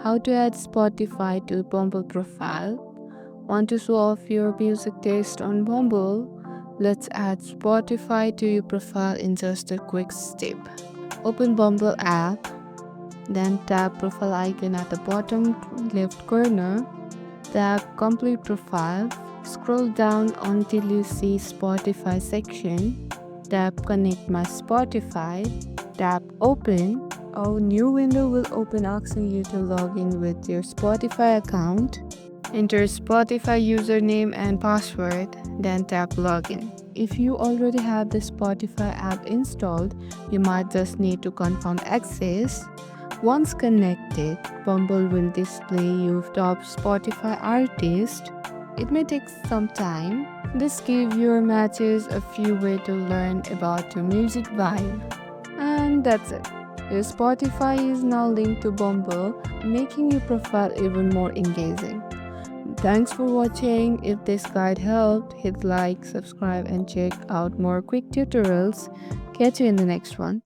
How to add Spotify to Bumble profile. Want to show off your music taste on Bumble? Let's add Spotify to your profile in just a quick step. Open Bumble app, then tap profile icon at the bottom left corner. Tap complete profile. Scroll down until you see Spotify section. Tap connect my Spotify. Tap open. A new window will open asking you to log in with your Spotify account. Enter Spotify username and password, then tap login. If you already have the Spotify app installed, you might just need to confirm access. Once connected, Bumble will display your top Spotify artist. It may take some time. This gives your matches a few ways to learn about your music vibe. And that's it. Your Spotify is now linked to Bumble, making your profile even more engaging. Thanks for watching. If this guide helped, hit like, subscribe, and check out more quick tutorials. Catch you in the next one.